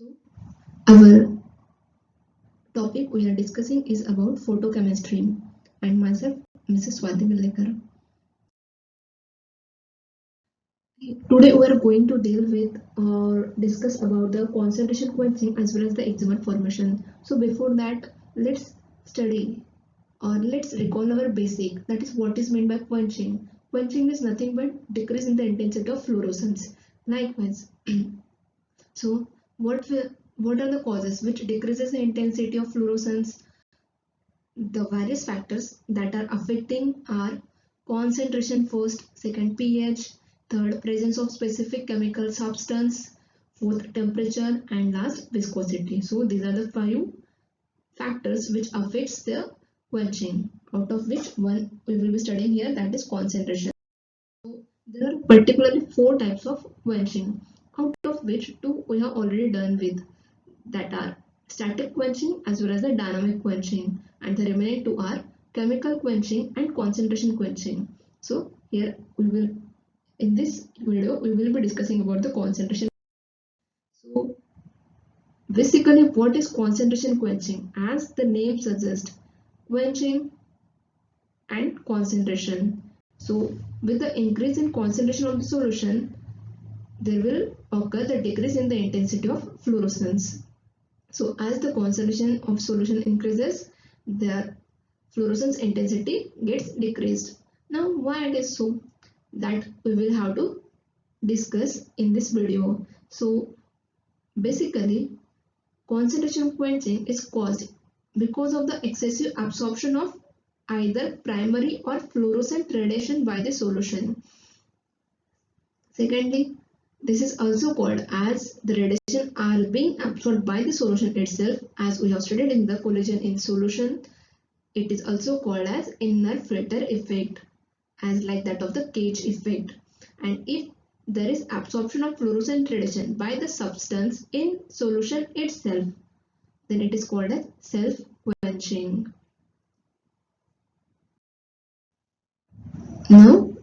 So, our topic we are discussing is about photochemistry, and myself, Mrs. Swati Millekar. Today, we are going to deal with or discuss about the concentration quenching as well as the eczema formation. So, before that, let's study or let's recall our basic. That is what is meant by quenching. Quenching is nothing but decrease in the intensity of fluorescence. Likewise, so what are the causes which decreases the intensity of fluorescence? The various factors that are affecting are concentration first, second pH, third presence of specific chemical substance, fourth temperature, and last viscosity. So these are the 5 factors which affects the quenching, out of which one we will be studying here, that is concentration. So there are particularly 4 types of quenching, out of which 2 we have already done with, that are static quenching as well as the dynamic quenching, and the remaining 2 are chemical quenching and concentration quenching. So here we will, in this video we will be discussing about the concentration. So basically, what is concentration quenching? As the name suggests, quenching and concentration. So with the increase in concentration of the solution, there will occur the decrease in the intensity of fluorescence. So as the concentration of solution increases, the fluorescence intensity gets decreased. Now why it is so? That we will have to discuss in this video. So basically, concentration quenching is caused because of the excessive absorption of either primary or fluorescent radiation by the solution. Secondly, this is also called as the radiation are being absorbed by the solution itself, as we have studied in the collision in solution. It is also called as inner filter effect, as like that of the cage effect. And if there is absorption of fluorescent radiation by the substance in solution itself, then it is called as self-quenching. Now,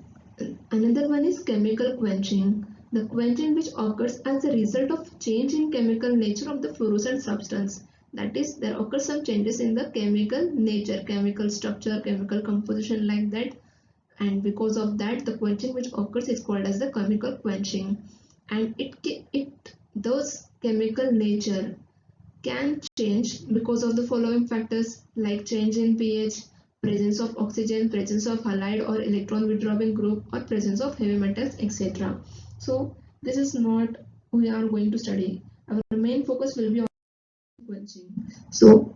another one is chemical quenching. The quenching which occurs as a result of change in chemical nature of the fluorescent substance. That is, there occurs some changes in the chemical nature, chemical structure, chemical composition, like that. And because of that, the quenching which occurs is called as the chemical quenching. And those chemical nature can change because of the following factors, like change in pH, presence of oxygen, presence of halide or electron withdrawing group, or presence of heavy metals, etc. So this is not we are going to study. Our main focus will be on quenching. So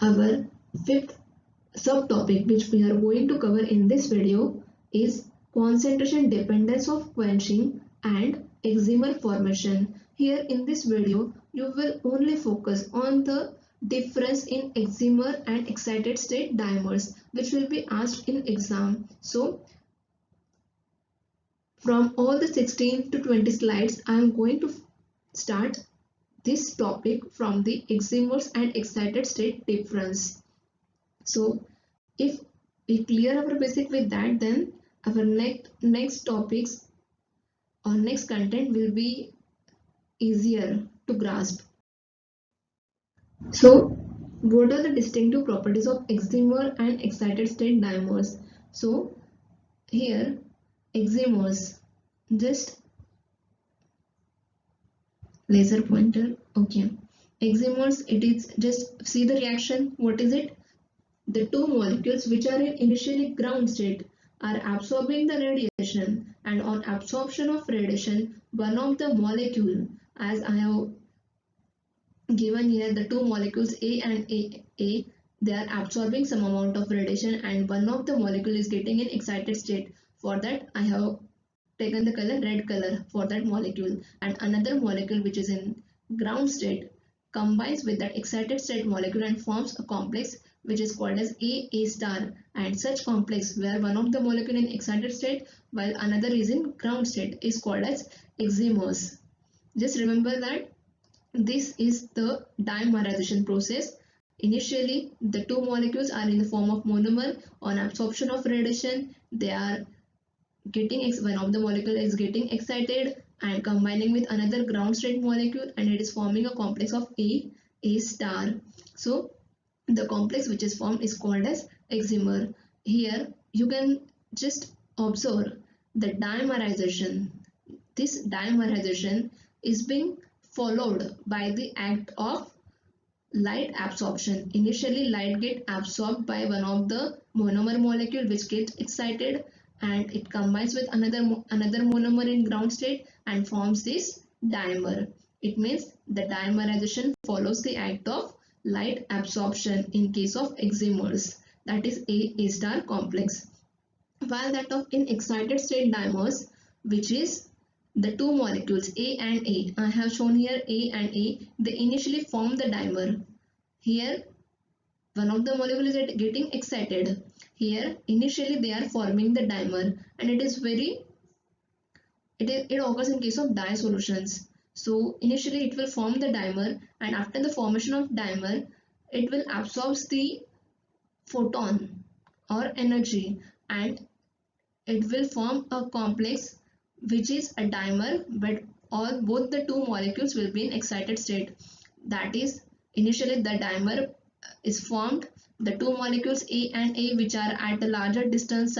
our fifth subtopic which we are going to cover in this video is concentration dependence of quenching and excimer formation. Here in this video, you will only focus on the difference in excimer and excited state dimers, which will be asked in exam. So from all the 16 to 20 slides, I am going to start this topic from the excimers and excited state difference. So if we clear our basic with that, then our next topics or next content will be easier to grasp. So what are the distinctive properties of excimer and excited state dimers? So here excimers, just laser pointer, okay. Excimers, it is just see the reaction. What is it? The two molecules which are in initially ground state are absorbing the radiation, and on absorption of radiation, one of the molecule, as I have given here, the two molecules A and A, they are absorbing some amount of radiation, and one of the molecule is getting in excited state. For that, I have taken the color red color for that molecule, and another molecule which is in ground state combines with that excited state molecule and forms a complex which is called as A star, and such complex where one of the molecule in excited state while another is in ground state is called as excimers. Just remember that this is the dimerization process. Initially, the two molecules are in the form of monomer. On absorption of radiation, they are getting one of the molecule is getting excited, and combining with another ground state molecule, and it is forming a complex of A star. So the complex which is formed is called as excimer. Here you can just observe the dimerization. This dimerization is being followed by the act of light absorption. Initially light get absorbed by one of the monomer molecule which gets excited, and it combines with another monomer in ground state and forms this dimer. It means the dimerization follows the act of light absorption in case of excimers, that is A star complex. While that of in excited state dimers, which is the two molecules A and A, I have shown here A and A, they initially form the dimer. Here one of the molecules is getting excited. Here initially they are forming the dimer, and it occurs in case of dye solutions. So initially it will form the dimer, and after the formation of dimer it will absorb the photon or energy, and it will form a complex which is a dimer, but all both the two molecules will be in excited state. That is, initially the dimer is formed, the two molecules A and A which are at a larger distance,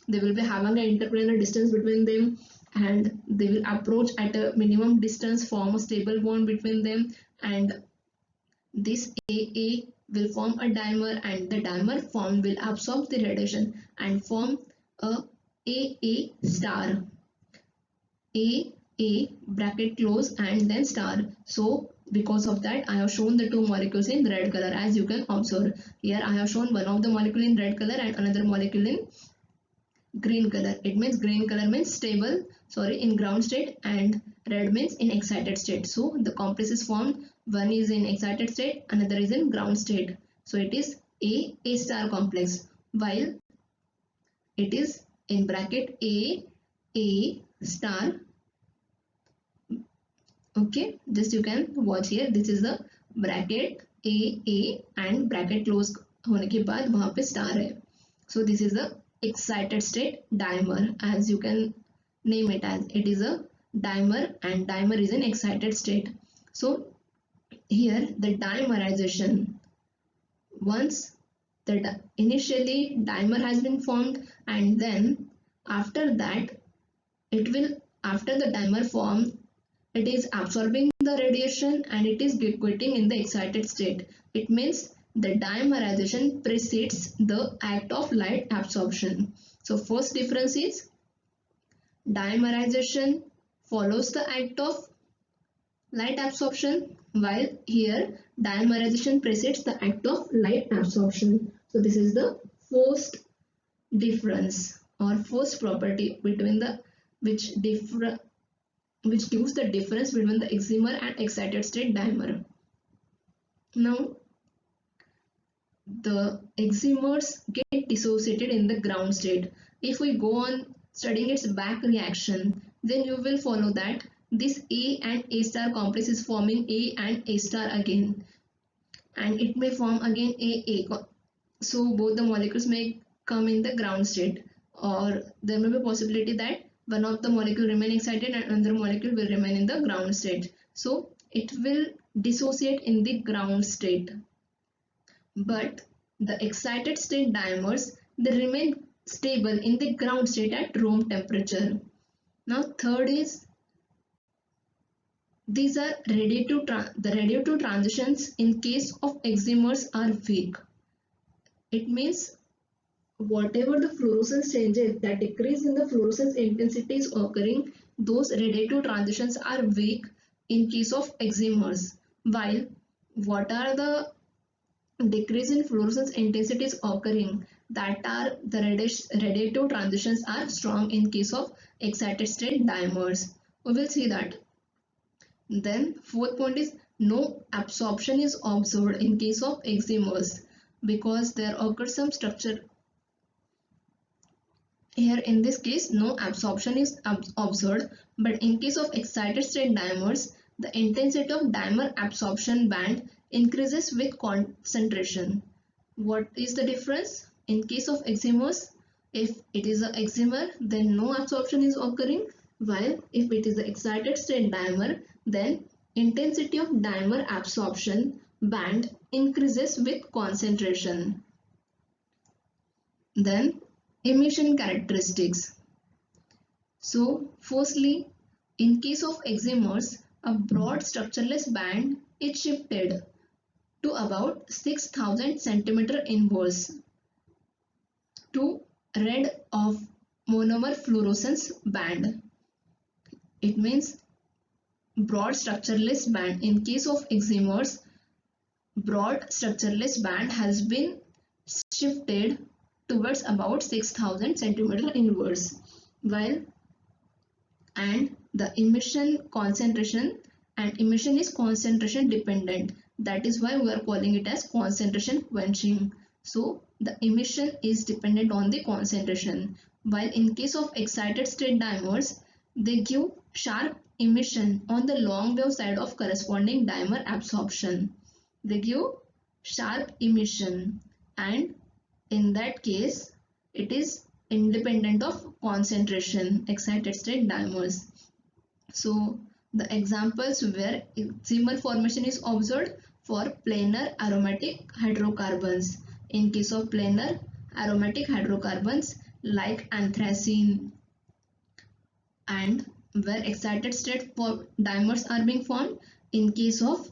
they will be having an interplanar distance between them, and they will approach at a minimum distance, form a stable bond between them, and this AA will form a dimer, and the dimer formed will absorb the radiation and form a AA star. A bracket close and then star. So because of that I have shown the two molecules in red color, as you can observe. Here I have shown one of the molecule in red color and another molecule in green color. It means green color means stable, in ground state, and red means in excited state. So the complex is formed, one is in excited state, another is in ground state. So it is A star complex, while it is in bracket A star. Okay, just you can watch here, this is the bracket A and bracket close होने के बाद वहाँ पे star है. So this is the excited state dimer, as you can name it as. It is a dimer, and dimer is an excited state. So here the dimerization, once initially dimer has been formed, and then after that it will, after the dimer form, it is absorbing the radiation and it is quitting in the excited state. It means the dimerization precedes the act of light absorption. So first difference is dimerization follows the act of light absorption, while here dimerization precedes the act of light absorption. So this is the first difference or first property between the which gives the difference between the excimer and excited state dimer. Now the excimers get dissociated in the ground state. If we go on studying its back reaction, then you will follow that this A and A star complex is forming A and A star again, and it may form again A. So both the molecules may come in the ground state, or there may be a possibility that one of the molecule remain excited and another molecule will remain in the ground state. So it will dissociate in the ground state. But the excited state dimers, they remain stable in the ground state at room temperature. Now third is, these are the radiative transitions in case of excimers are weak. It means whatever the fluorescence changes, that decrease in the fluorescence intensity is occurring, those radiative transitions are weak in case of excimers, while what are the decrease in fluorescence intensity is occurring, that are the radiative transitions are strong in case of excited state dimers. We will see that. Then fourth point is, no absorption is observed in case of excimers, because there occurs some structure. Here in this case no absorption is observed, but in case of excited state dimers, the intensity of dimer absorption band increases with concentration. What is the difference? In case of excimers, if it is an excimer, then no absorption is occurring, While if it is the excited state dimer, then intensity of dimer absorption band increases with concentration. Then emission characteristics. So firstly, in case of excimers, a broad structureless band is shifted to about 6000 centimeter inverse to red of monomer fluorescence band. It means broad structureless band. In case of excimers, broad structureless band has been shifted towards about 6000 centimeter inverse, while and the emission concentration, and emission is concentration dependent, that is why we are calling it as concentration quenching. So the emission is dependent on the concentration, while in case of excited state dimers, they give sharp emission on the long wave side of corresponding dimer absorption. They give sharp emission, and in that case it is independent of concentration, excited state dimers. So the examples where excimer formation is observed for planar aromatic hydrocarbons. In case of planar aromatic hydrocarbons like anthracene, and where excited state dimers are being formed in case of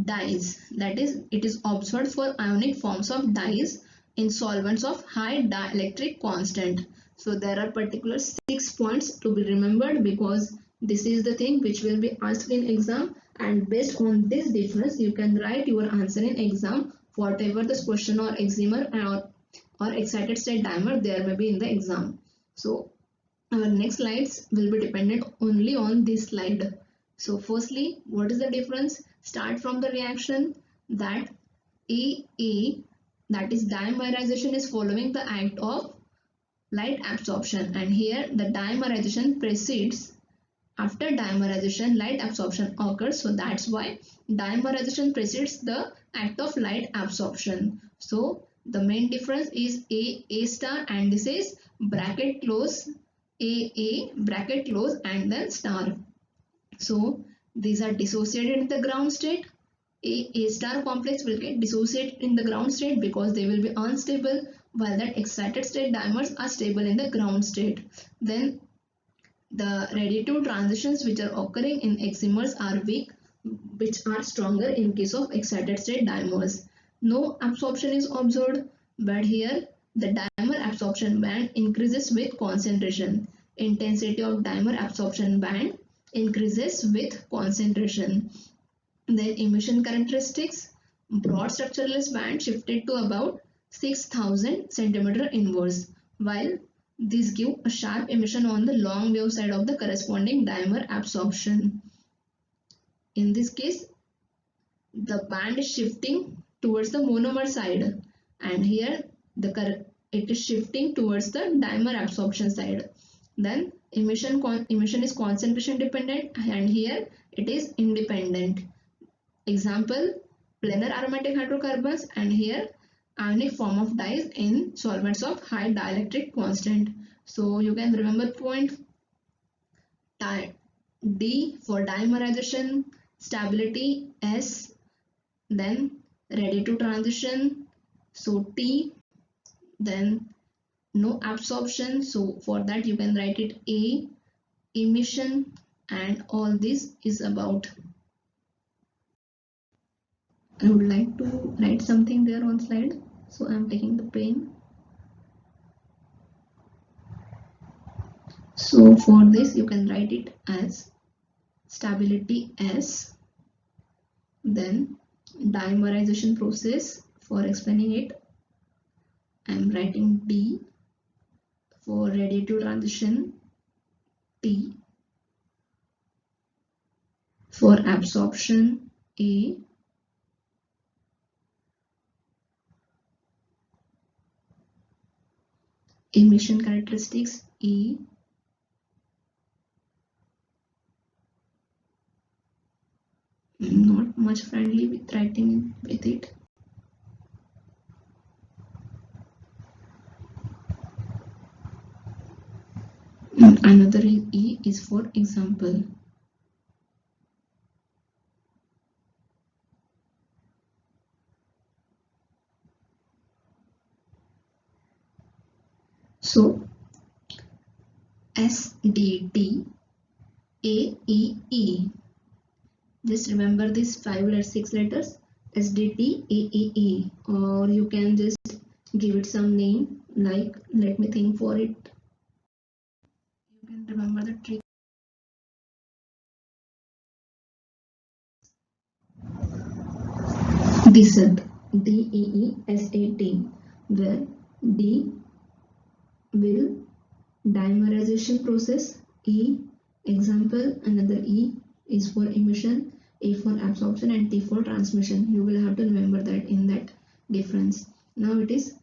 dyes, that is it is observed for ionic forms of dyes in solvents of high dielectric constant. So there are particular 6 points to be remembered, because this is the thing which will be asked in exam, and based on this difference you can write your answer in exam, whatever this question or examer or excited state dimer there may be in the exam. So our next slides will be dependent only on this slide. So firstly, what is the difference? Start from the reaction that AA, that is dimerization, is following the act of light absorption, and here the dimerization precedes. After dimerization, light absorption occurs, so that's why dimerization precedes the act of light absorption. So the main difference is A star, and this is bracket close, A bracket close, and then star. So these are dissociated in the ground state. A star complex will get dissociated in the ground state because they will be unstable, while that excited state dimers are stable in the ground state. Then the radiative transitions which are occurring in excimers are weak, which are stronger in case of excited state dimers. No absorption is observed, but here the dimer absorption band increases with concentration. Intensity of dimer absorption band increases with concentration. Then emission characteristics, broad structureless band shifted to about 6000 centimeter inverse, while these give a sharp emission on the long wave side of the corresponding dimer absorption. In this case, the band is shifting towards the monomer side, and here it is shifting towards the dimer absorption side. Then emission is concentration dependent, and here it is independent. Example, planar aromatic hydrocarbons, and here ionic form of dyes in solvents of high dielectric constant. So you can remember point D for dimerization, stability S, then ready to transition, so T, then no absorption, so for that you can write it A, emission, and all this is about. I would like to write something there on slide, so I am taking the pen. So for this you can write it as stability S, then dimerization process. For explaining it, I am writing D. For radiative transition, T. For absorption, A. Emission characteristics, E. Not much friendly with writing with it. Another is E, is for example. So SDT AEE. Just remember these 6 letters, SDT AEE, or you can just give it some name like, let me think for it. You can remember the trick. DESAT, DEESAT, where D will dimerization process, E example, another E is for emission, A for absorption, and T for transmission. You will have to remember that in that difference. Now it is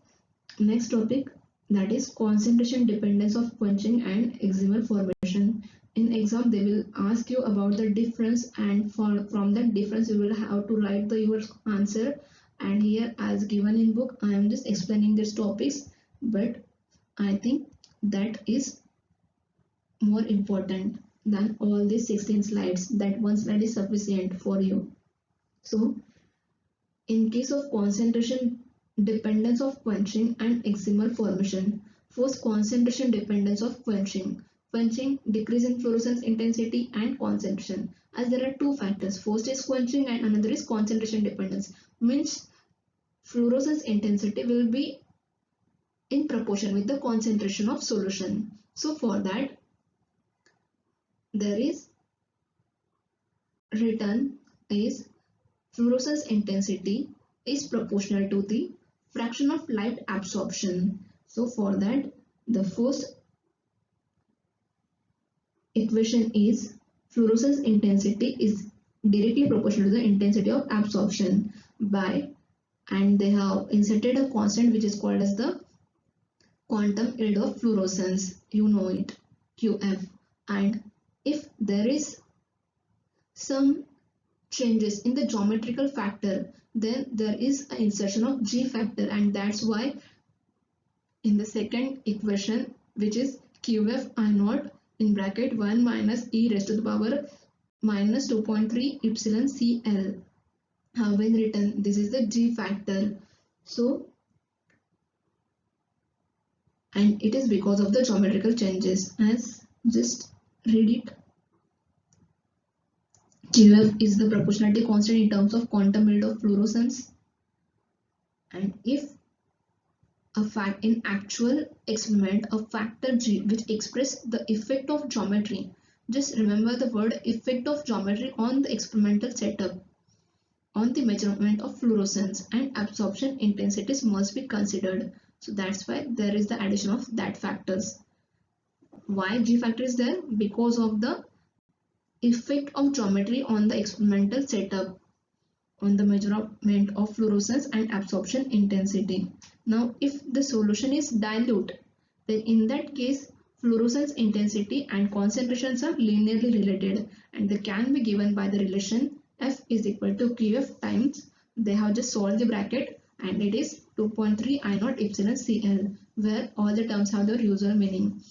next topic, that is concentration dependence of quenching and excimer formation. In exam they will ask you about the difference, and from that difference you will have to write your answer. And here as given in book I am just explaining these topics, but I think that is more important than all these 16 slides. That one slide is sufficient for you. So in case of concentration dependence of quenching and excimer formation, first concentration dependence of quenching. Quenching, decrease in fluorescence intensity and concentration. As there are two factors, first is quenching and another is concentration dependence. Means fluorescence intensity will be in proportion with the concentration of solution. So for that there is written is fluorescence intensity is proportional to the fraction of light absorption. So for that the first equation is fluorescence intensity is directly proportional to the intensity of absorption by, and they have inserted a constant which is called as the quantum yield of fluorescence, you know it, QF. And if there is some changes in the geometrical factor, then there is an insertion of G factor, and that's why in the second equation, which is QF I naught in bracket 1 minus e raised to the power minus 2.3 epsilon Cl have been written. This is the G factor. So, and it is because of the geometrical changes. As just read it. QF is the proportionality constant in terms of quantum yield of fluorescence, and if a fact in actual experiment a factor G which express the effect of geometry, just remember the word effect of geometry on the experimental setup on the measurement of fluorescence and absorption intensities must be considered. So that's why there is the addition of that factors. Why G factor is there? Because of the effect of geometry on the experimental setup on the measurement of fluorescence and absorption intensity. Now, if the solution is dilute, then in that case, fluorescence intensity and concentrations are linearly related, and they can be given by the relation F is equal to QF times, they have just solved the bracket, and it is 2.3 I naught epsilon Cl, where all the terms have their usual meaning.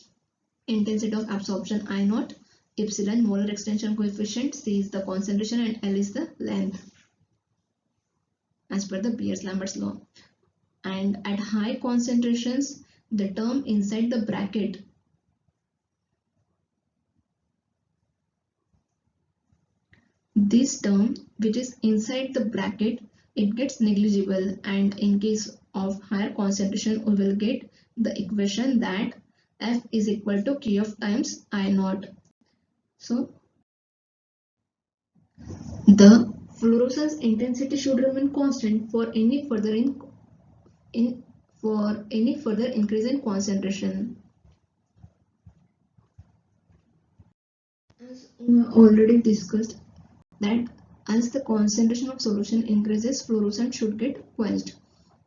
Intensity of absorption I naught, epsilon molar extension coefficient, C is the concentration, and L is the length as per the Beer-Lambert's law. And at high concentrations, the term inside the bracket this term which is inside the bracket, it gets negligible, and in case of higher concentration we will get the equation that F is equal to QF times I naught. So the fluorescence intensity should remain constant for any further increase in concentration. As already discussed, that as the concentration of solution increases, fluorescence should get quenched.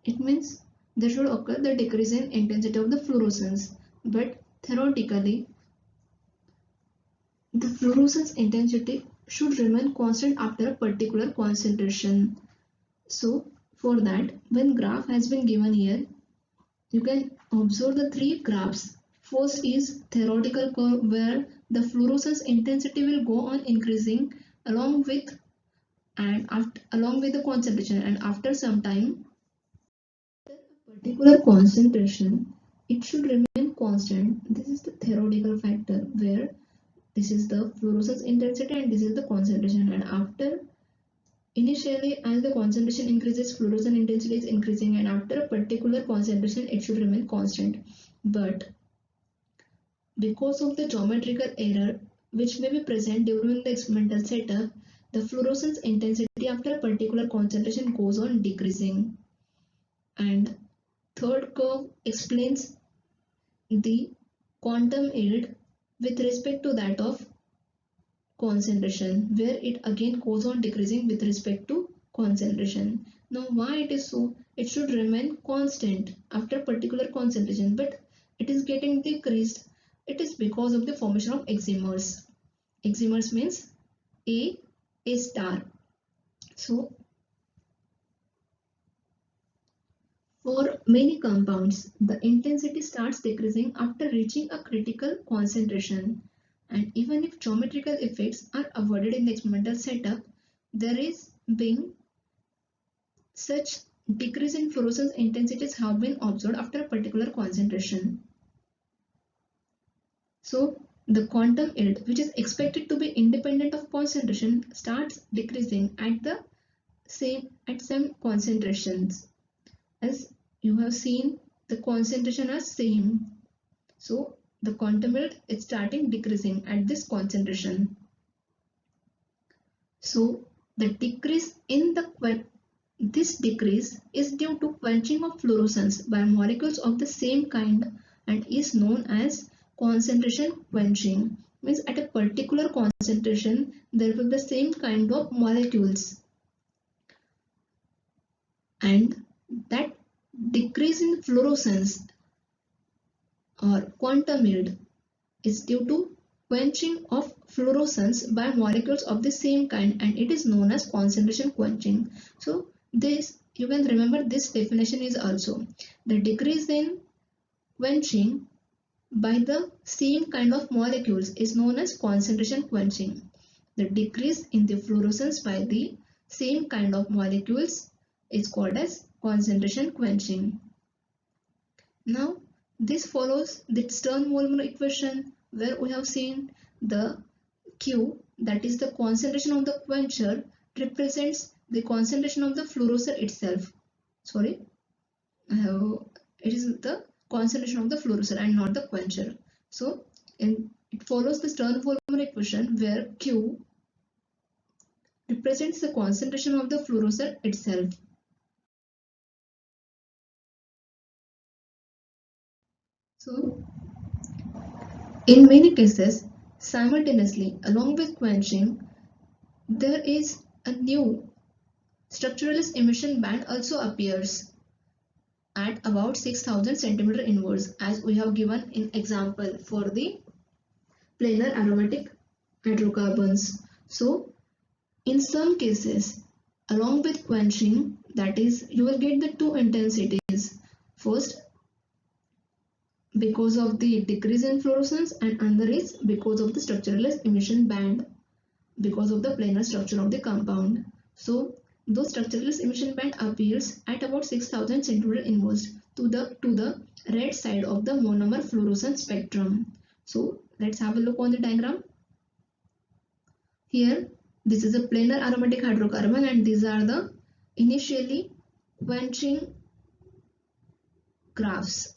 It means there should occur the decrease in intensity of the fluorescence, but theoretically the fluorescence intensity should remain constant after a particular concentration. So for that, when graph has been given here, you can observe the three graphs. First is theoretical curve where the fluorescence intensity will go on increasing along with along with the concentration, and after some time, after a particular concentration, it should remain constant. This is the theoretical factor where this is the fluorescence intensity and this is the concentration, and after initially as the concentration increases, fluorescence intensity is increasing, and after a particular concentration it should remain constant. But because of the geometrical error which may be present during the experimental setup, the fluorescence intensity after a particular concentration goes on decreasing. And third curve explains the quantum yield with respect to that of concentration, where it again goes on decreasing with respect to concentration. Now why it is so? It should remain constant after particular concentration, but it is getting decreased. It is because of the formation of excimers. Excimers means A star. So for many compounds, the intensity starts decreasing after reaching a critical concentration. And even if geometrical effects are avoided in the experimental setup, there is being such decrease in fluorescence intensities have been observed after a particular concentration. So the quantum yield, which is expected to be independent of concentration, starts decreasing at the same concentrations. As you have seen, the concentration are same. So the quantum yield is starting decreasing at this concentration. So the decrease in this decrease is due to quenching of fluorescence by molecules of the same kind and is known as concentration quenching. Means at a particular concentration there will be the same kind of molecules, and that decrease in fluorescence or quantum yield is due to quenching of fluorescence by molecules of the same kind, and it is known as concentration quenching. So this, you can remember this definition is also the decrease in quenching by the same kind of molecules is known as concentration quenching. The decrease in the fluorescence by the same kind of molecules is called as concentration quenching. Now this follows the Stern-Volmer equation, where we have seen the Q, that is the concentration of the quencher, represents the concentration of the fluorocer itself. Sorry, it is the concentration of the fluorocer and not the quencher. So it follows the Stern-Volmer equation, where Q represents the concentration of the fluorocer itself. So in many cases, simultaneously along with quenching, there is a new structureless emission band also appears at about 6000 centimeter inwards, as we have given in example for the planar aromatic hydrocarbons. So in some cases, along with quenching, that is, you will get the two intensities. First, because of the decrease in fluorescence, and another is because of the structureless emission band, because of the planar structure of the compound. So those structureless emission band appears at about 6000 centimeter inwards to the red side of the monomer fluorescence spectrum. So let's have a look on the diagram. Here this is a planar aromatic hydrocarbon, and these are the initially quenching graphs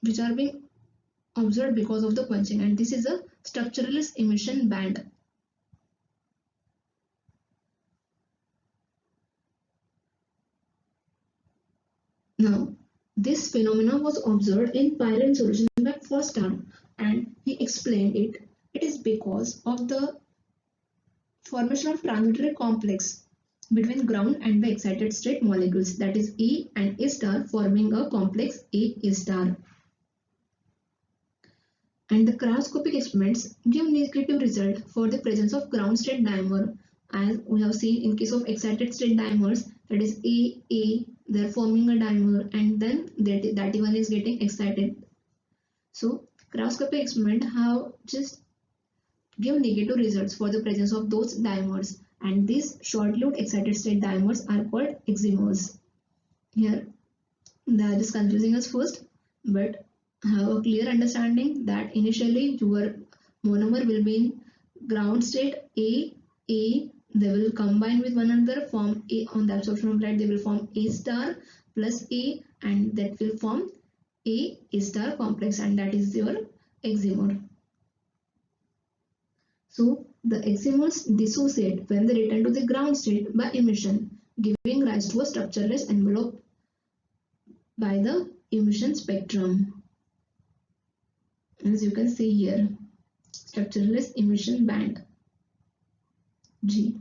which are being observed because of the quenching, and this is a structureless emission band. Now, this phenomenon was observed in pyrene solution by Forstam, and he explained it. It is because of the formation of transitory complex between ground and the excited state molecules, that is E and A star, forming a complex A star. And the cryoscopic experiments give negative result for the presence of ground state dimer, as we have seen in case of excited state dimers, that is A, they are forming a dimer, and then that one is getting excited. So cryoscopic experiment have just give negative results for the presence of those dimers, and these short-lived excited state dimers are called excimers. Here that is confusing us first, but have a clear understanding that initially your monomer will be in ground state A, they will combine with one another, form A on the absorption of light, they will form A star plus A, and that will form A star complex, and that is your excimer. So the excimers dissociate when they return to the ground state by emission, giving rise to a structureless envelope by the emission spectrum. As you can see here, structureless emission band G.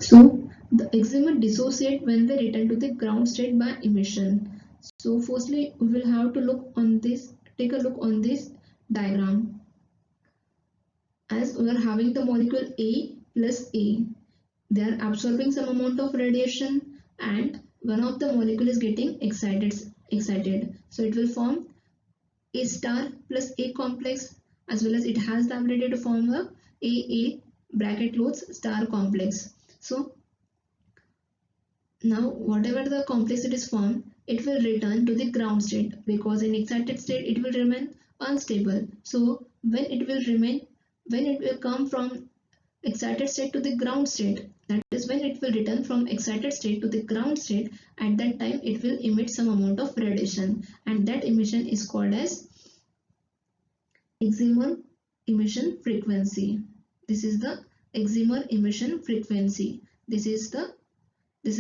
So the excimer dissociate when they return to the ground state by emission. So firstly we will have to look on this, take a look on this diagram. As we are having the molecule A plus A, they are absorbing some amount of radiation and one of the molecule is getting excited. So it will form A star plus A complex, as well as it has the ability to form a AA bracket close star complex. So now whatever the complex it is formed, it will return to the ground state, because in excited state it will remain unstable. So when it will come from excited state to the ground state, that is when it will return from excited state to the ground state, at that time it will emit some amount of radiation, and that emission is called as excimer emission frequency. This is the excimer emission frequency. This is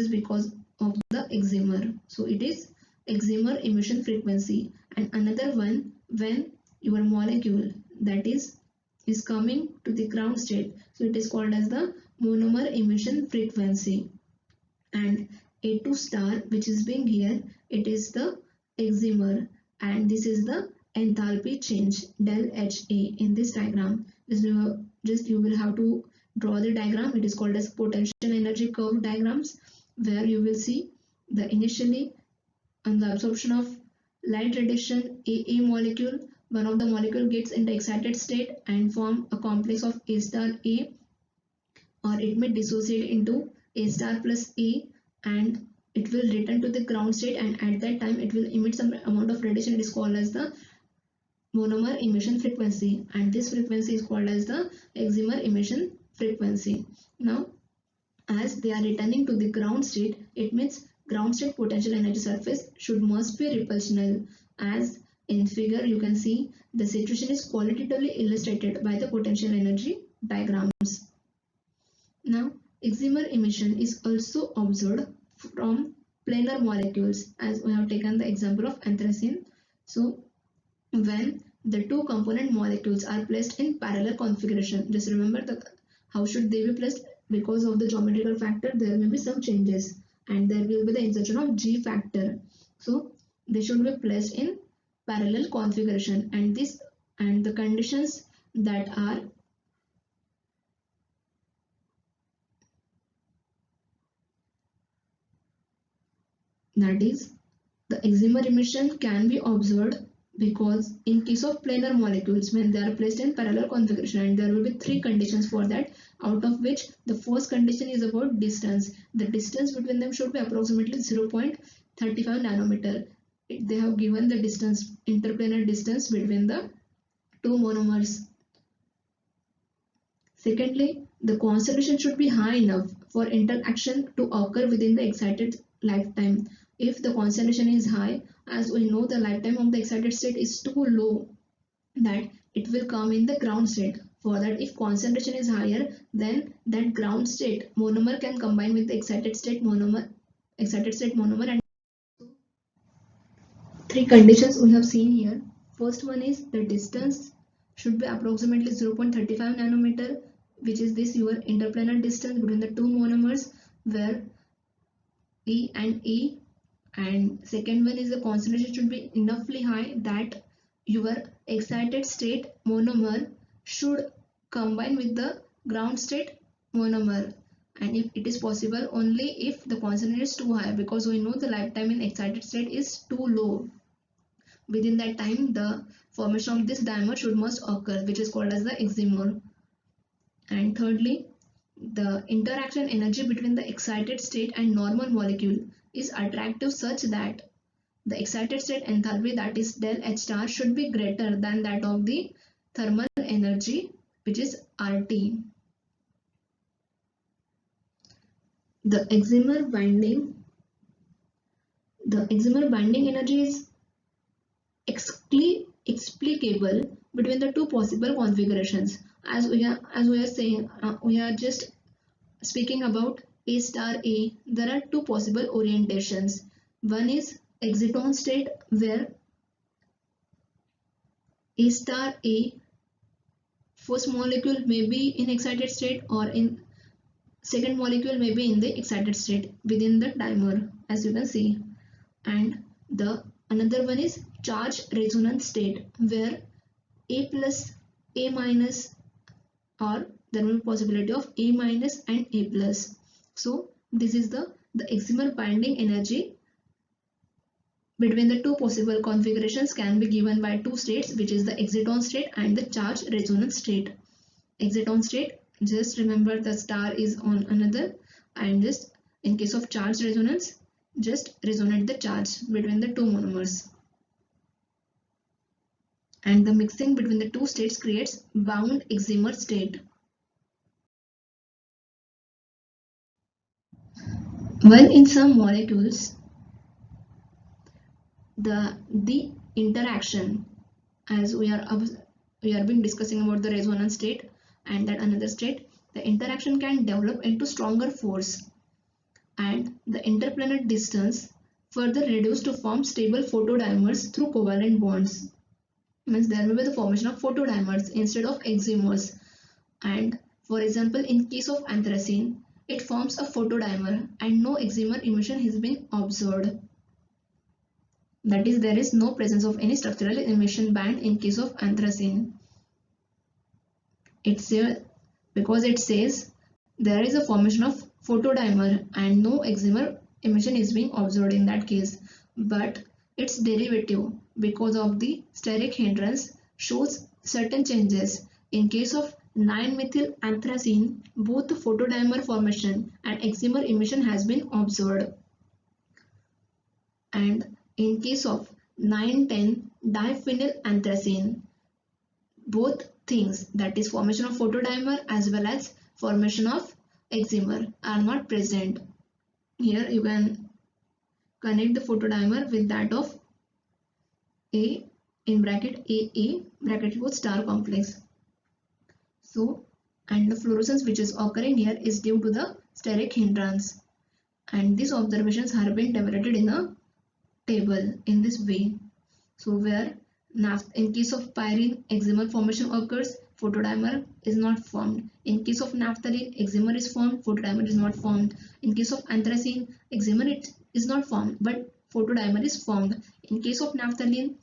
because of the excimer. So it is excimer emission frequency. And another one, when your molecule that is coming to the ground state, so it is called as the monomer emission frequency. And A2 star, which is being here, it is the excimer, and this is the enthalpy change del HA in this diagram. Just you will have to draw the diagram. It is called as potential energy curve diagrams, where you will see the initially on the absorption of light radiation, AA molecule, one of the molecule gets into excited state and form a complex of A star A, or it may dissociate into A star plus A, and it will return to the ground state, and at that time it will emit some amount of radiation. It is called as the monomer emission frequency, and this frequency is called as the excimer emission frequency. Now as they are returning to the ground state, it means ground state potential energy surface must be repulsional. As in figure you can see, the situation is qualitatively illustrated by the potential energy diagrams. Now excimer emission is also observed from planar molecules, as we have taken the example of anthracene. So when the two component molecules are placed in parallel configuration, just remember how should they be placed. Because of the geometrical factor, there may be some changes, and there will be the insertion of G factor. So they should be placed in parallel configuration, and the conditions that are the excimer emission can be observed, because in case of planar molecules, when they are placed in parallel configuration, and there will be three conditions for that, out of which the first condition is about distance. The distance between them should be approximately 0.35 nanometer. They have given the distance, interplanar distance between the two monomers. Secondly, the concentration should be high enough for interaction to occur within the excited lifetime. If the concentration is high, as we know the lifetime of the excited state is too low, that it will come in the ground state. For that, if concentration is higher, then that ground state monomer can combine with the excited state monomer, and three conditions we have seen here. First one is the distance should be approximately 0.35 nanometer, which is this your interplanar distance between the two monomers, where E and E. And second one is the concentration should be enoughly high that your excited state monomer should combine with the ground state monomer, and if it is possible only if the concentration is too high, because we know the lifetime in excited state is too low. Within that time, the formation of this dimer must occur, which is called as the excimer. And thirdly, the interaction energy between the excited state and normal molecule is attractive such that the excited state enthalpy, that is del H star, should be greater than that of the thermal energy, which is RT. The excimer binding energy is explicable between the two possible configurations. As we are saying, we are just speaking about A star A. There are two possible orientations. One is exciton state, where A star A first molecule may be in excited state, or in second molecule may be in the excited state within the dimer, as you can see. And the another one is charge resonance state, where A plus, A minus, or there will be possibility of A minus and A plus. So this is the excimer binding energy between the two possible configurations can be given by two states, which is the exciton state and the charge resonance state. Exciton state, just remember the star is on another, and just in case of charge resonance, just resonate the charge between the two monomers. And the mixing between the two states creates bound excimer state. Well, in some molecules, the interaction, as we are been discussing about the resonance state and that another state, the interaction can develop into stronger force, and the interplanar distance further reduced to form stable photodimers through covalent bonds. Means there will be the formation of photodimers instead of excimers. And for example, in case of anthracene, it forms a photodimer and no excimer emission has been observed. That is, there is no presence of any structural emission band in case of anthracene. It's because it says there is a formation of photodimer and no excimer emission is being observed in that case. But its derivative, because of the steric hindrance, shows certain changes. In case of 9-methyl anthracene, both the photodimer formation and excimer emission has been observed. And in case of 9,10 diphenyl anthracene, both things, that is formation of photodimer as well as formation of excimer, are not present. Here you can connect the photodimer with that of A in bracket AA bracket equals star complex. So, and the fluorescence which is occurring here is due to the steric hindrance. And these observations have been developed in a table in this way. So where in case of pyrene, excimer formation occurs, photodimer is not formed. In case of naphthalene, excimer is formed, photodimer is not formed. In case of anthracene, excimer is not formed, but photodimer is formed. In case of naphthalene,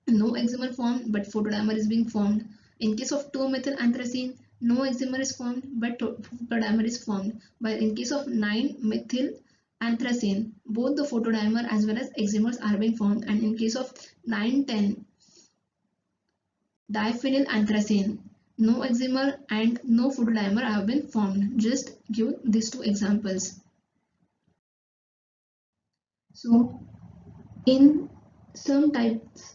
no excimer formed, but photodimer is being formed. In case of 2-methyl anthracene, no excimer is formed, but photodimer is formed. While in case of 9-methyl anthracene, both the photodimer as well as excimers are being formed, and in case of 9,10 diphenyl anthracene, no excimer and no photodimer have been formed. Just give these two examples. So in some types,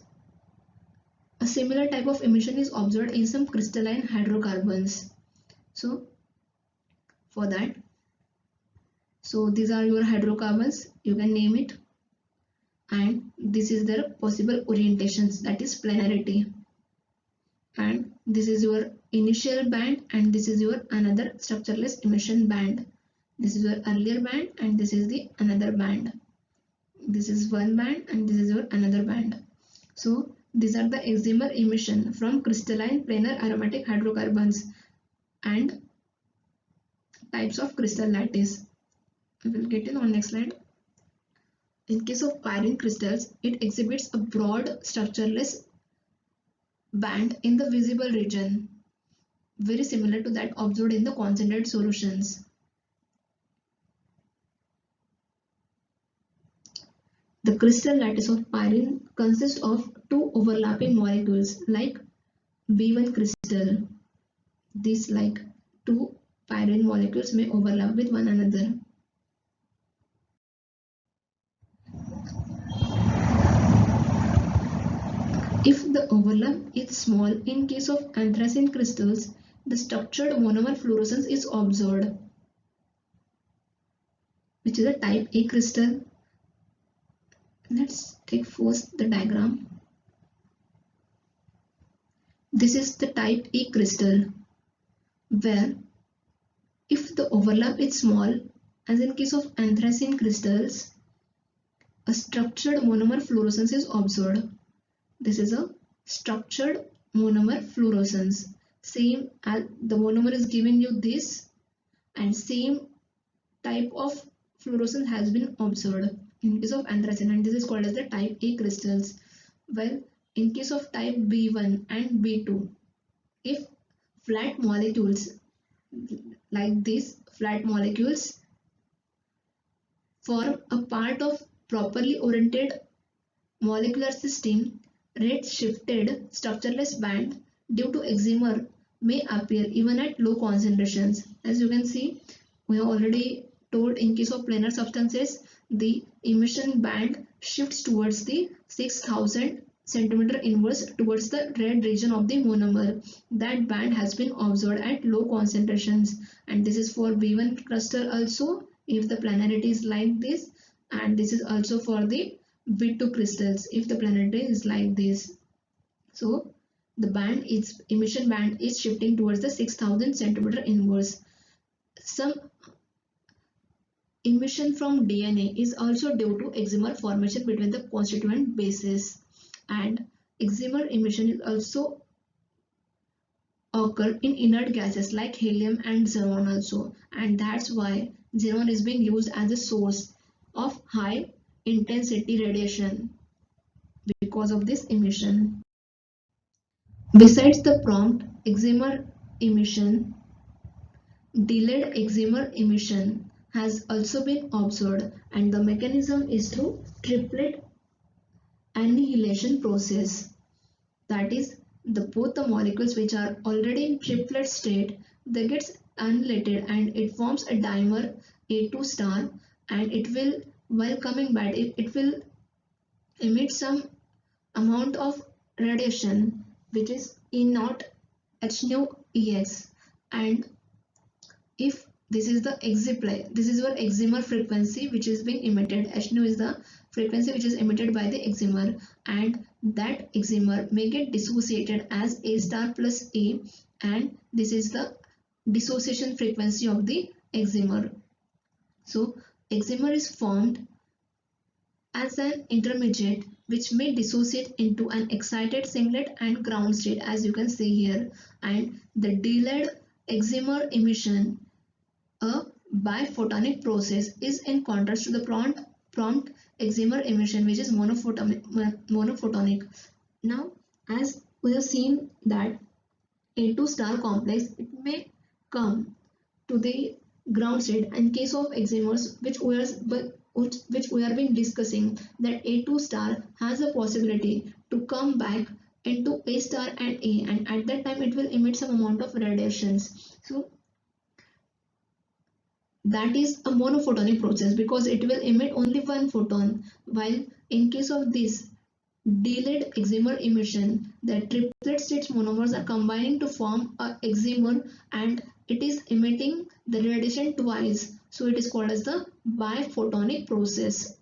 a similar type of emission is observed in some crystalline hydrocarbons. So for that, so these are your hydrocarbons, you can name it, and this is their possible orientations, that is planarity, and this is your initial band, and this is your another structureless emission band. This is your earlier band, and this is the another band. This is one band, and this is your another band. So these are the excimer emission from crystalline planar aromatic hydrocarbons and types of crystal lattice. We will get it on next slide. In case of pyrene crystals, it exhibits a broad structureless band in the visible region, very similar to that observed in the concentrated solutions. The crystal lattice of pyrene consists of two overlapping molecules like B1 crystal. These like two pyrene molecules may overlap with one another. If the overlap is small, in case of anthracene crystals, the structured monomer fluorescence is observed, which is a type A crystal. Let's take first the diagram. This is the type A crystal, where if the overlap is small, as in case of anthracene crystals, a structured monomer fluorescence is observed. This is a structured monomer fluorescence. Same as the monomer is giving you this, and same type of fluorescence has been observed in case of anthracene, and this is called as the type A crystals. Well, in case of type B1 and B2, if flat molecules like these flat molecules form a part of properly oriented molecular system, red-shifted structureless band due to excimer may appear even at low concentrations. As you can see, we have already told in case of planar substances, the emission band shifts towards the 6000 centimeter inverse towards the red region of the monomer. That band has been observed at low concentrations, and this is for B1 crystal also if the planarity is like this, and this is also for the B2 crystals if the planarity is like this. So the band is emission band is shifting towards the 6000 centimeter inverse. Some emission from DNA is also due to excimer formation between the constituent bases, and excimer emission is also occur in inert gases like helium and xenon also, and that's why xenon is being used as a source of high intensity radiation because of this emission. Besides the prompt excimer emission, delayed excimer emission has also been observed, and the mechanism is through triplet annihilation process. That is, both the molecules which are already in triplet state, they gets annihilated and it forms a dimer A2 star, and it will, while coming back, it will emit some amount of radiation which is E naught H nu EX, and if this is the excimer, this is your excimer frequency which is being emitted. H nu is the frequency which is emitted by the excimer, and that excimer may get dissociated as A star plus A, and this is the dissociation frequency of the excimer. So excimer is formed as an intermediate which may dissociate into an excited singlet and ground state, as you can see here, and the delayed excimer emission, a biphotonic process, is in contrast to the prompt excimer emission which is monophotonic. Now, as we have seen that A2 star complex, it may come to the ground state in case of eximers which we are been discussing, that A2 star has a possibility to come back into A star and A, and at that time it will emit some amount of radiations. So that is a monophotonic process because it will emit only one photon, while in case of this delayed excimer emission, the triplet stage monomers are combining to form a excimer, and it is emitting the radiation twice, so it is called as the biphotonic process.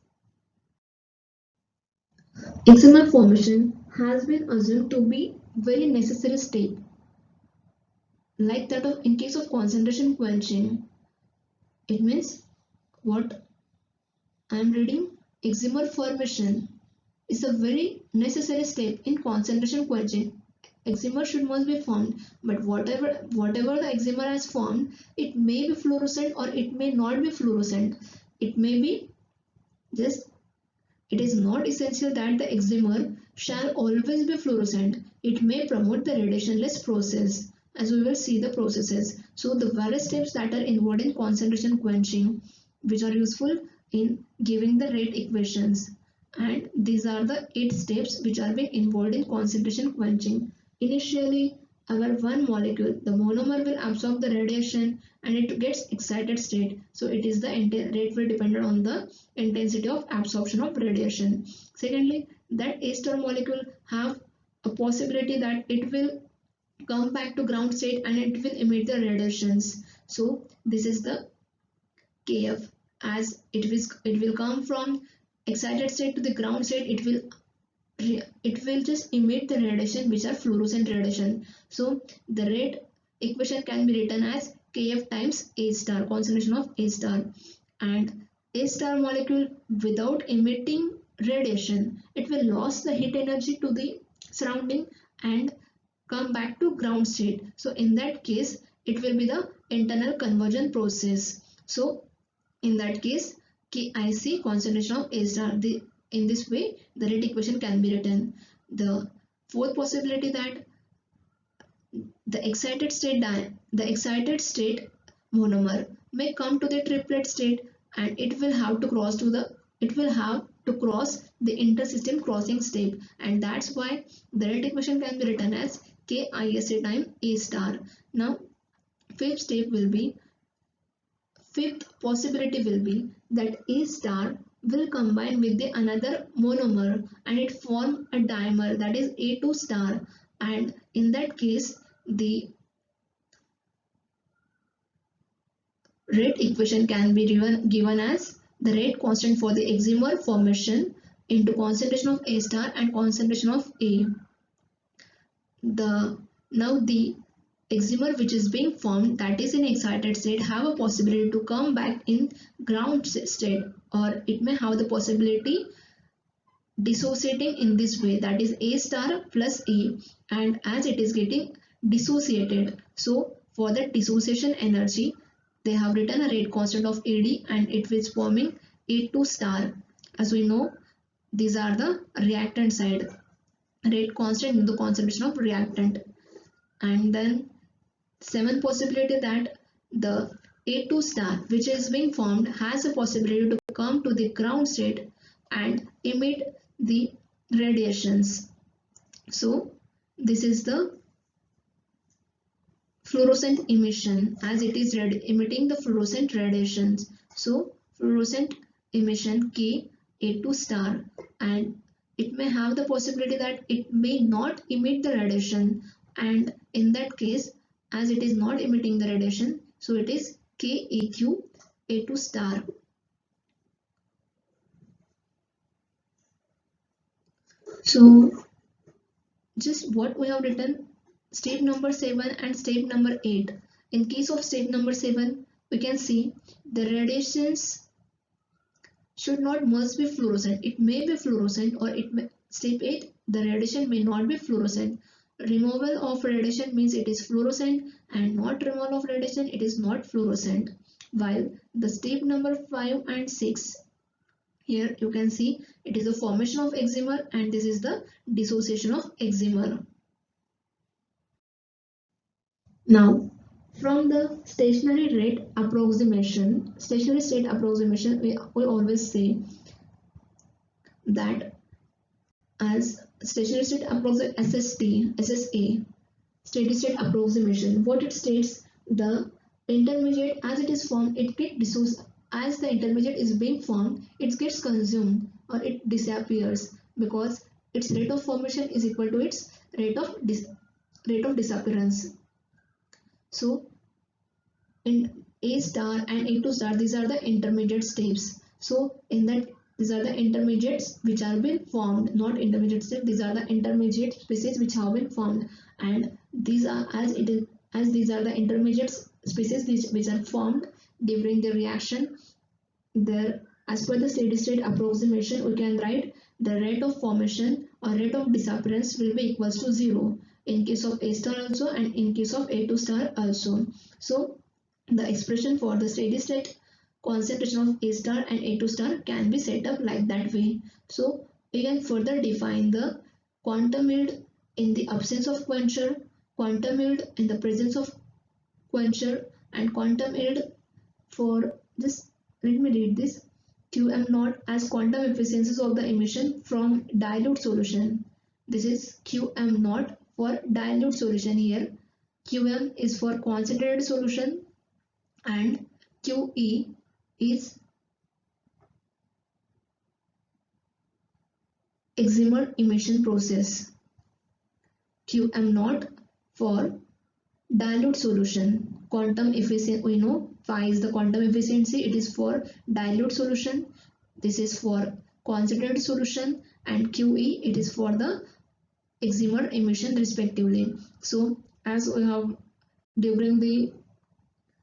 Excimer formation has been assumed to be very necessary step, like that of in case of concentration quenching. It means what I am reading, excimer formation is a very necessary step in concentration quenching. Excimer must be formed, but whatever the excimer has formed, it may be fluorescent or it may not be fluorescent. It may be just, it is not essential that the excimer shall always be fluorescent. It may promote the radiationless process, as we will see the processes. So the various steps that are involved in concentration quenching, which are useful in giving the rate equations. And these are the 8 steps which are being involved in concentration quenching. Initially, our one molecule, the monomer, will absorb the radiation and it gets excited state. So it is the rate will depend on the intensity of absorption of radiation. Secondly, that A star molecule have a possibility that it will come back to ground state and it will emit the radiations. So this is the KF. As it will come from excited state to the ground state, it will just emit the radiation which are fluorescent radiation. So the rate equation can be written as Kf times A star, concentration of A star. And A star molecule without emitting radiation, it will lose the heat energy to the surrounding and come back to ground state. So in that case, it will be the internal conversion process. So in that case, KIC, concentration of A star. In this way, the rate equation can be written. The fourth possibility that the excited state monomer may come to the triplet state and it will have to cross the intersystem crossing step, and that's why the rate equation can be written as KISA times A star. Now, fifth possibility will be that A star will combine with the another monomer and it form a dimer, that is A2 star, and in that case the rate equation can be given as the rate constant for the excimer formation into concentration of A star and concentration of A. Now the excimer which is being formed, that is in excited state, have a possibility to come back in ground state, or it may have the possibility dissociating in this way, that is A star plus A, and as it is getting dissociated, so for that dissociation energy they have written a rate constant of AD and it is forming A2 star. As we know, these are the reactant side, rate constant into concentration of reactant. And then seventh possibility that the A2 star which is being formed has a possibility to come to the ground state and emit the radiations. So this is the fluorescent emission, as it is emitting the fluorescent radiations. So fluorescent emission K A2 star, and it may have the possibility that it may not emit the radiation, and in that case, as it is not emitting the radiation, so it is KAQ A2 star. So just what we have written, step number 7 and step number 8. In case of step number 7, we can see the radiations should not must be fluorescent. It may be fluorescent, or it may, step 8, the radiation may not be fluorescent. Removal of radiation means it is fluorescent, and not removal of radiation, it is not fluorescent. While the step number 5 and 6, here you can see it is the formation of excimer and this is the dissociation of excimer. Now, from the stationary state approximation, we always say that as stationary state approximation, SSA, steady state approximation, what it states, the intermediate as it is formed, it gets dissociated. As the intermediate is being formed, it gets consumed or it disappears because its rate of formation is equal to its rate of disappearance. So in A star and A2 star, these are the intermediate steps. So in that, these are the intermediates which are been formed, not intermediate steps. These are the intermediate species which have been formed, and these are these are the intermediate species which are formed during the reaction. There, as per the steady state approximation, we can write the rate of formation or rate of disappearance will be equals to 0 in case of A star also and in case of A2 star also. So the expression for the steady state concentration of A star and A2 star can be set up like that way. So we can further define the quantum yield in the absence of quencher, quantum yield in the presence of quencher, and quantum yield for this. Let me read this. Qm naught as quantum efficiencies of the emission from dilute solution. This is Qm naught for dilute solution here. Qm is for concentrated solution and Qe is excimer emission process. Qm naught for dilute solution. Quantum efficiency, we know phi is the quantum efficiency, it is for dilute solution. This is for concentrated solution, and QE, it is for the excimer emission respectively. So as we have during the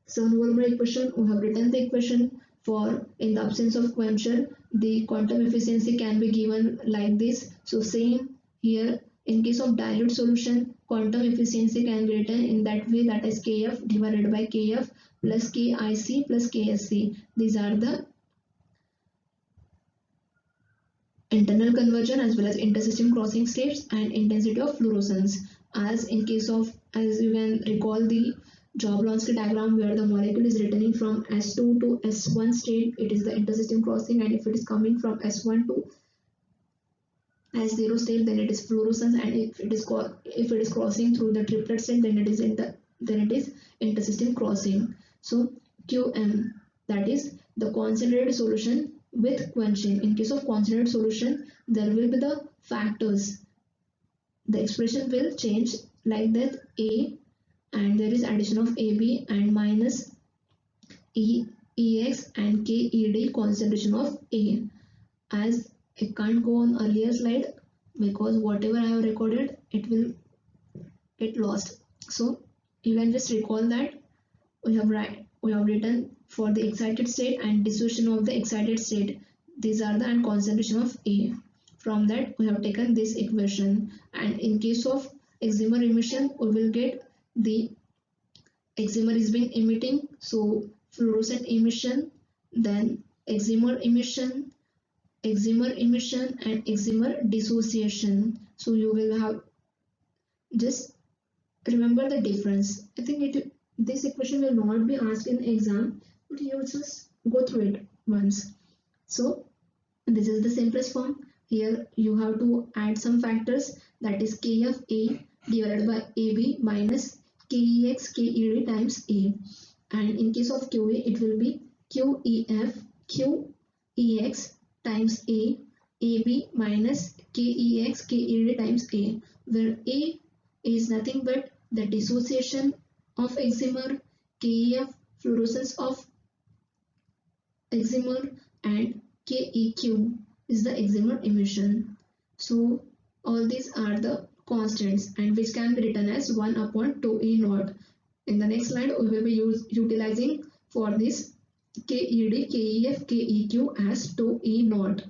Stern-Volmer equation, we have written the equation for in the absence of quencher, the quantum efficiency can be given like this. So same here, in case of dilute solution, quantum efficiency can be written in that way, that is Kf divided by Kf plus Kic plus Ksc. These are the internal conversion as well as intersystem crossing states and intensity of fluorescence. As in case of, as you can recall the Jablonski diagram where the molecule is returning from S2 to S1 state, it is the intersystem crossing, and if it is coming from S1 to S0 state, then it is fluorescence, and if it is crossing through the triplet state, then it is intersystem crossing. So Qm, that is the concentrated solution with quenching. In case of concentrated solution, there will be the factors. The expression will change like that, A, and there is addition of AB and minus Ex and Ked concentration of A. As I can't go on earlier slide because whatever I have recorded, it will get lost. So you can just recall that we have written for the excited state and dissolution of the excited state. These are the and concentration of A. From that we have taken this equation, and in case of excimer emission, we will get the excimer is being emitting, so fluorescent emission, then excimer emission, and excimer dissociation. So you will have just remember the difference. I think this equation will not be asked in exam, but you just go through it once. So this is the simplest form. Here you have to add some factors, that is Kf A divided by AB minus Kex Ked times A, and in case of Qa it will be Qef Qex times A, AB minus Kex Ked times A, where A is nothing but the dissociation of excimer, Kef fluorescence of excimer, and Keq is the excimer emission. So all these are the constants, and which can be written as 1 upon 2E naught. In the next slide we will be utilizing for this Ked, Kef, Keq as 2E naught,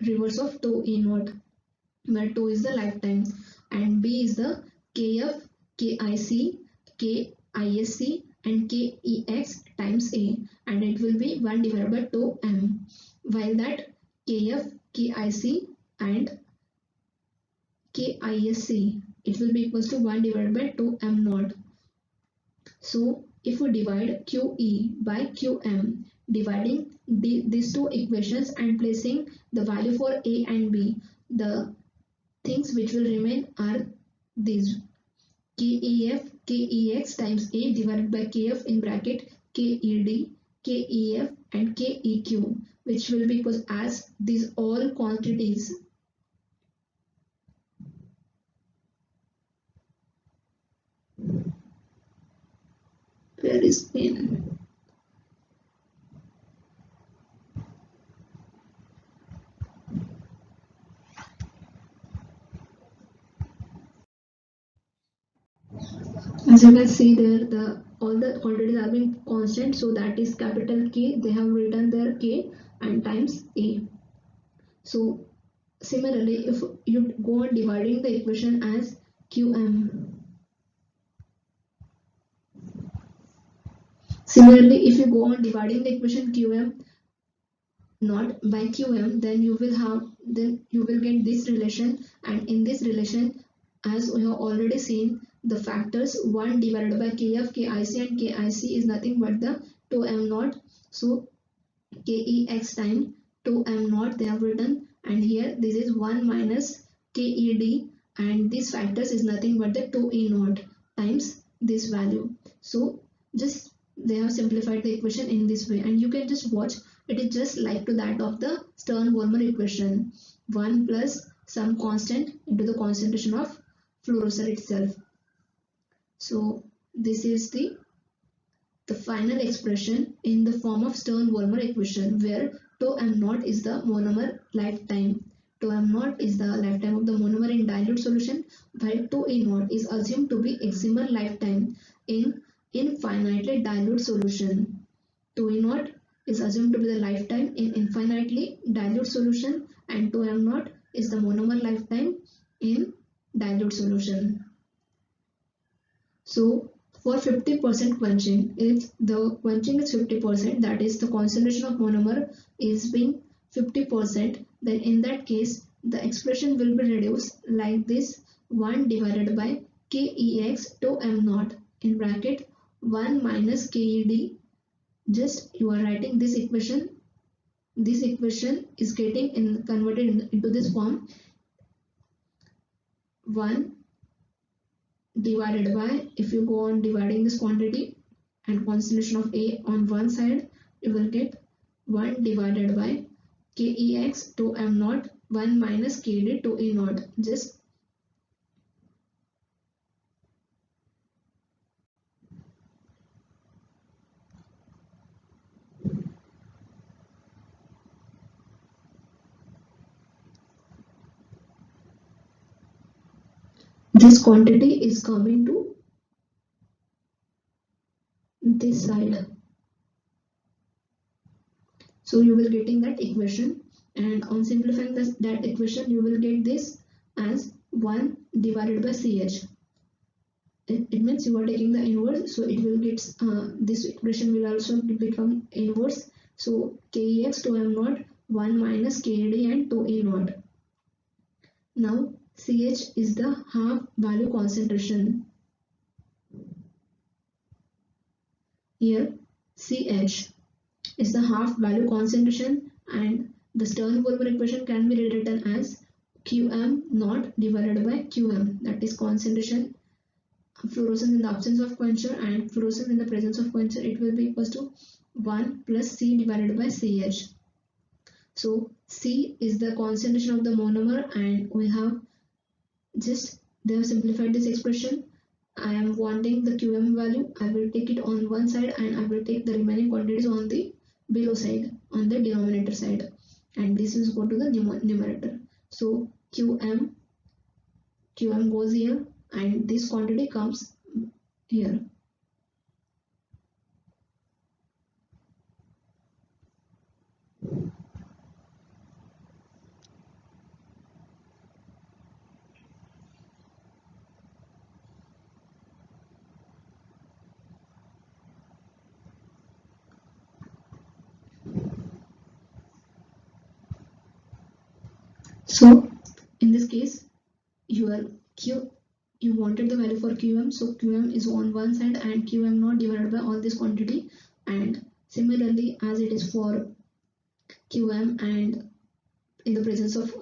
reverse of 2E naught, where 2 is the lifetime and B is the Kf, Kic, Kisc and Kex times A, and it will be 1 divided by 2m, while that Kf, Kic and Kisc, it will be equals to 1 divided by 2m naught. So if we divide Qe by Qm, dividing these two equations and placing the value for A and B, the things which will remain are these: Kef, Kex times A divided by Kf in bracket Ked, Kef and Keq, which will be equals as these all quantities. Where is pen? As you can see there, all the quantities are being constant, so that is capital K. They have written their K and times A. So similarly, if you go on dividing the equation as Qm, similarly if you go on dividing the equation Qm not by Qm, then you will get this relation, and in this relation, as we have already seen, the factors 1 divided by Kf, Kic and Kic is nothing but the 2m naught. So Kex times 2m naught they have written, and here this is 1 minus KED, and this factors is nothing but the 2E naught times this value. So just they have simplified the equation in this way, and you can just watch, it is just like to that of the Stern-Volmer equation, 1 plus some constant into the concentration of fluorocer itself. So this is the final expression in the form of Stern-Volmer equation, where tau m naught is the monomer lifetime. Tau m naught is the lifetime of the monomer in dilute solution, while tau E naught is assumed to be excimer lifetime in infinitely dilute solution. Tau E naught is assumed to be the lifetime in infinitely dilute solution, and tau m naught is the monomer lifetime in dilute solution. So for 50% quenching, if the quenching is 50%, that is the concentration of monomer is being 50%, then in that case the expression will be reduced like this: 1 divided by Kex tau m naught in bracket 1 minus Ked. Just you are writing this equation. This equation is getting converted into this form: 1 divided by, if you go on dividing this quantity and concentration of A on one side, you will get 1 divided by Kex tau m naught 1 minus Kd tau E naught. This quantity is coming to this side. So you will getting that equation, and on simplifying that equation you will get this as 1 divided by Ch. It means you are taking the inverse, so it will get this equation will also become inverse. So Kex tau m naught 1 minus Kd and tau E naught. Now Ch is the half value concentration. Here Ch is the half value concentration, and the Stern-Volmer equation can be rewritten as Qm naught divided by Qm, that is concentration fluorescence in the absence of quencher and fluorescence in the presence of quencher. It will be equals to 1 plus C divided by Ch. So C is the concentration of the monomer, and we have they have simplified this expression. I am wanting the Qm value. I will take it on one side, and I will take the remaining quantities on the below side, on the denominator side, and this is go to the numerator. So Qm goes here, and this quantity comes here. So in this case, your you wanted the value for Qm, so Qm is on one side and Qm naught divided by all this quantity, and similarly as it is for Qm, and in the presence of,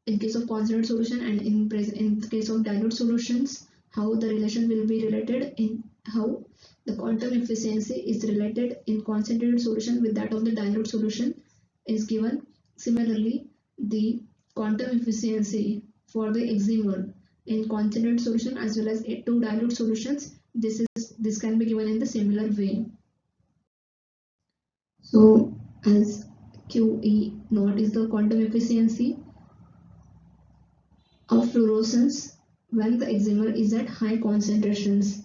in case of concentrated solution and in the case of dilute solutions, how the relation will be related, in how the quantum efficiency is related in concentrated solution with that of the dilute solution is given. Similarly, the quantum efficiency for the excimer in concentrated solution as well as two dilute solutions, this can be given in the similar way. So as QE naught is the quantum efficiency of fluorescence when the excimer is at high concentrations.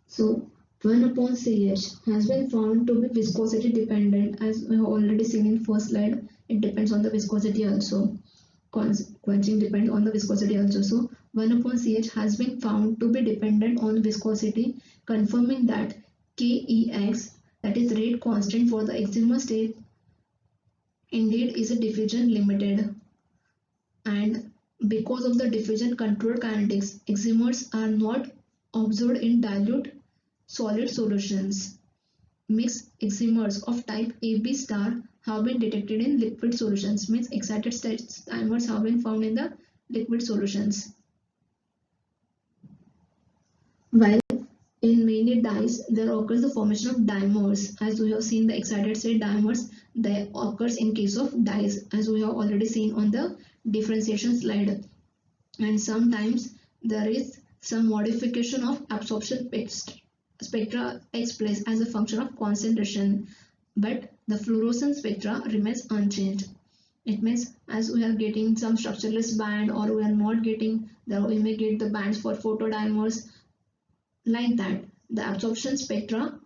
So 1 upon Ch has been found to be viscosity dependent, as we have already seen in first slide. It depends on the viscosity also. Quenching depends on the viscosity also. So 1 upon Ch has been found to be dependent on viscosity, confirming that Kex, that is rate constant for the excimer state, indeed is a diffusion limited. And because of the diffusion controlled kinetics, excimers are not observed in dilute solid solutions. mixed isomers of type AB star have been detected in liquid solutions, means excited state dimers have been found in the liquid solutions. While in many dyes, there occurs the formation of dimers. As we have seen the excited state dimers, they occurs in case of dyes, as we have already seen on the differentiation slide. And sometimes there is some modification of absorption spectra takes place as a function of concentration, but the fluorescence spectra remains unchanged. It means as we are getting some structureless band, or we are not getting the, we may get the bands for photodimers, like that. The absorption spectra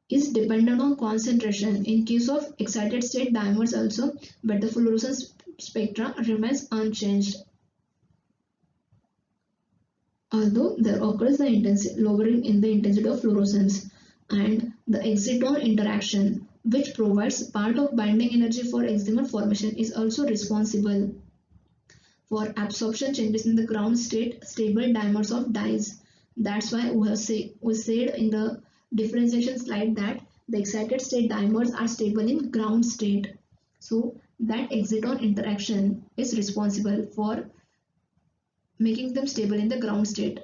is dependent on concentration in case of excited state dimers also, but the fluorescence spectra remains unchanged. Although there occurs the lowering in the intensity of fluorescence, and the exciton interaction, which provides part of binding energy for excimer formation, is also responsible for absorption changes in the ground state stable dimers of dyes. That's why we said in the differentiation slide that the excited state dimers are stable in ground state. So that exciton interaction is responsible for making them stable in the ground state.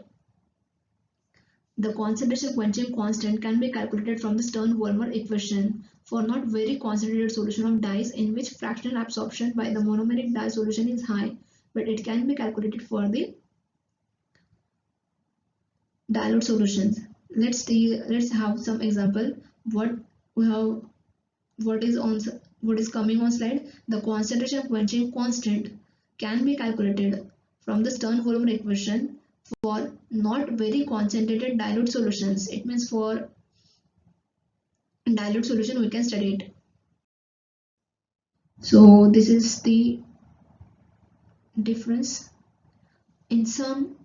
The concentration quenching constant can be calculated from the Stern-Volmer equation for not very concentrated solution of dyes in which fractional absorption by the monomeric dye solution is high, but it can be calculated for the dilute solutions. Let's have some example. What is coming on slide. The concentration quenching constant can be calculated from the Stern-Volmer equation for not very concentrated dilute solutions. It means for dilute solution we can study it. So this is the difference. In some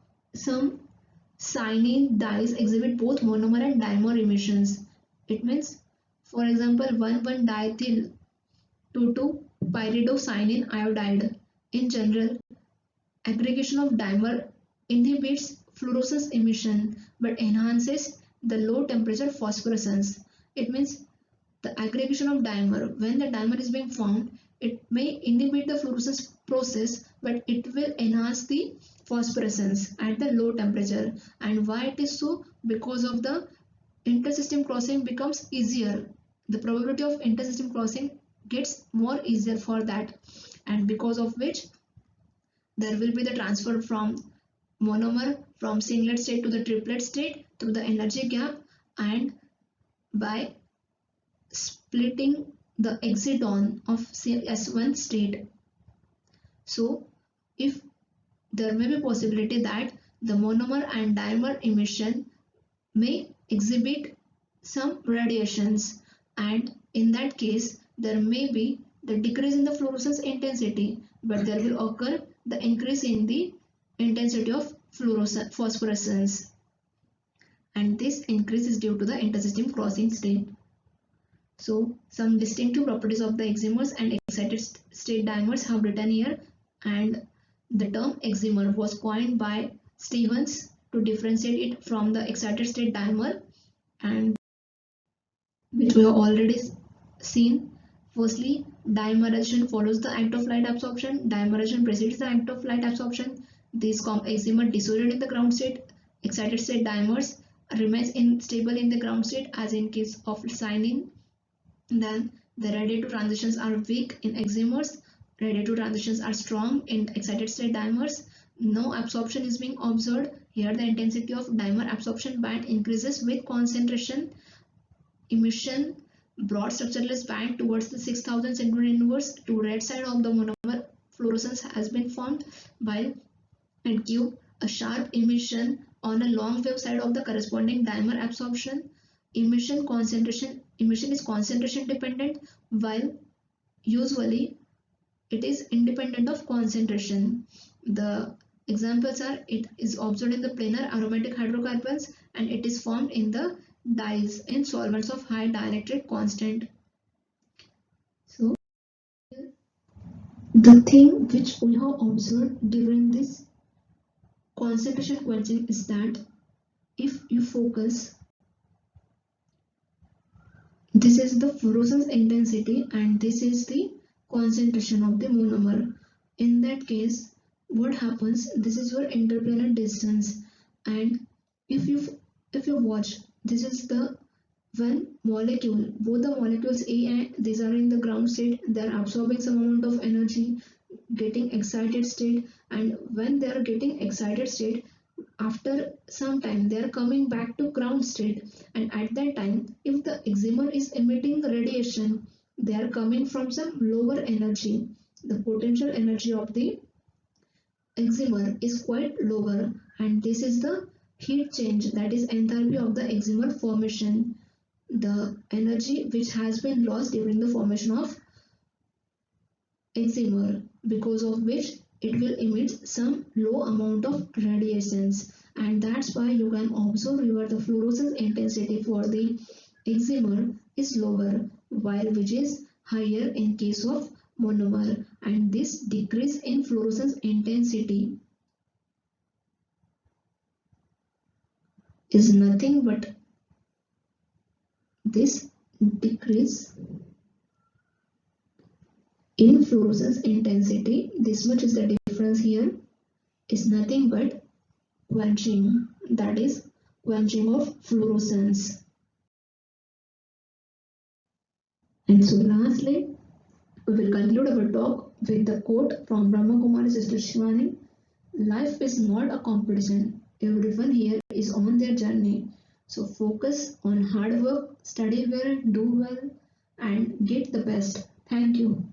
cyanine dyes exhibit both monomer and dimer emissions. It means, for example, 1,1-diethyl 2,2-pyridocyanine iodide. In general, aggregation of dimer inhibits fluorescence emission but enhances the low temperature phosphorescence. It means the aggregation of dimer, when the dimer is being formed, it may inhibit the fluorescence process, but it will enhance the phosphorescence at the low temperature. And why it is so? Because of the intersystem crossing becomes easier. The probability of intersystem crossing gets more easier for that, and because of which there will be the transfer from monomer from singlet state to the triplet state through the energy gap, and by splitting the exciton of S1 state. So if there may be possibility that the monomer and dimer emission may exhibit some radiations, and in that case there may be the decrease in the fluorescence intensity, but there will occur the increase in the intensity of phosphorescence, and this increase is due to the intersystem crossing state. So some distinctive properties of the eximers and excited state dimers have written here, and the term eximer was coined by Stevens to differentiate it from the excited state dimer, and which we have already seen. Firstly, dimerization follows the act of light absorption. Dimerization precedes the act of light absorption. These excimer dissociate in the ground state. Excited state dimers remains stable in the ground state, as in case of cyanine. Then the radiative transitions are weak in eximers. Radiative transitions are strong in excited state dimers. No absorption is being observed. Here the intensity of dimer absorption band increases with concentration. Emission broad structureless band towards the 6000 centimeter inverse to red side of the monomer fluorescence has been formed, while it gives a sharp emission on a long wave side of the corresponding dimer absorption. Emission is concentration dependent, while usually it is independent of concentration. The examples are, it is observed in the planar aromatic hydrocarbons, and it is formed in the dyes in solvents of high dielectric constant. So the thing which we have observed during this concentration quenching is that if you focus This is the fluorescence intensity and this is the concentration of the monomer. In that case, what happens? This is your interplanar distance, and if you if you watch, this is the one molecule. Both the molecules A and these are in the ground state. They are absorbing some amount of energy, getting excited state, and when they are getting excited state, after some time they are coming back to ground state, and at that time if the excimer is emitting radiation, they are coming from some lower energy. The potential energy of the excimer is quite lower, and this is the heat change, that is enthalpy of the excimer formation, the energy which has been lost during the formation of excimer, because of which it will emit some low amount of radiations, and that's why you can observe here the fluorescence intensity for the excimer is lower, while which is higher in case of monomer, and this decrease in fluorescence intensity is nothing but this decrease in fluorescence intensity, this much is the difference here, is nothing but quenching, that is quenching of fluorescence. And so lastly, we will conclude our talk with the quote from Brahma Kumari Sister Shivani: life is not a competition. Everyone here is on their journey. So focus on hard work, study well, do well, and get the best. Thank you.